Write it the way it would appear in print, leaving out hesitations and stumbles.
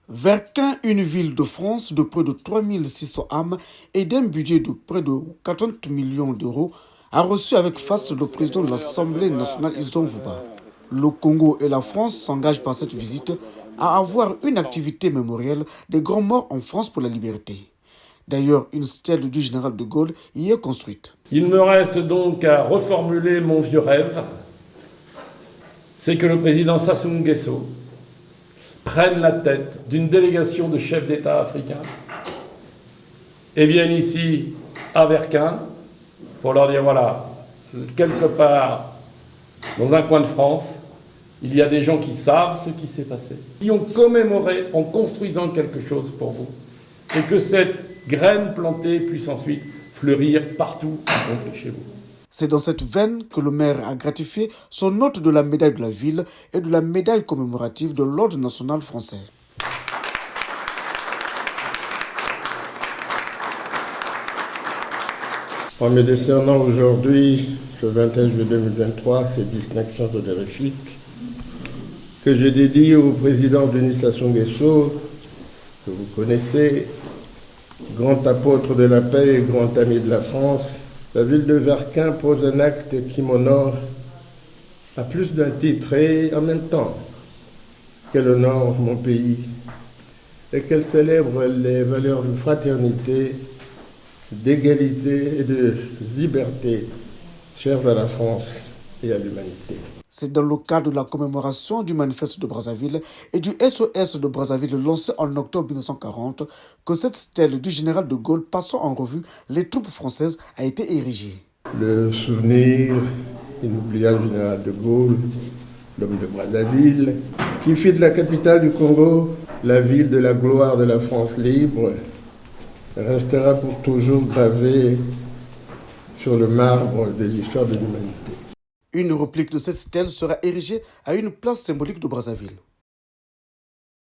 Verquin, une ville de France de près de 3600 âmes et d'un budget de près de 40 millions d'euros, a reçu avec face le président de l'Assemblée nationale Issoufou Vouba. Le Congo et la France s'engagent par cette visite à avoir une activité mémorielle des grands morts en France pour la liberté. D'ailleurs, une stèle du général de Gaulle y est construite. Il me reste donc à reformuler mon vieux rêve, c'est que le président Sassou Nguesso prenne la tête d'une délégation de chefs d'État africains et vienne ici à Verquin pour leur dire voilà, quelque part dans un coin de France, il y a des gens qui savent ce qui s'est passé, qui ont commémoré en construisant quelque chose pour vous, et que cette graine plantée puisse ensuite fleurir partout, y compris chez vous. C'est dans cette veine que le maire a gratifié son hôte de la médaille de la ville et de la médaille commémorative de l'Ordre national français. En me décernant aujourd'hui, ce 21 juillet 2023, ces distinctions honorifiques que je dédie au président Denis Sassou Nguesso, que vous connaissez, grand apôtre de la paix et grand ami de la France, la ville de Verquin pose un acte qui m'honore à plus d'un titre et en même temps qu'elle honore mon pays et qu'elle célèbre les valeurs de fraternité, d'égalité et de liberté chères à la France et à l'humanité. C'est dans le cadre de la commémoration du manifeste de Brazzaville et du SOS de Brazzaville lancé en octobre 1940 que cette stèle du général de Gaulle passant en revue les troupes françaises a été érigée. Le souvenir inoubliable du général de Gaulle, l'homme de Brazzaville, qui fit de la capitale du Congo la ville de la gloire de la France libre, restera pour toujours gravé sur le marbre de l'histoire de l'humanité. Une réplique de cette stèle sera érigée à une place symbolique de Brazzaville.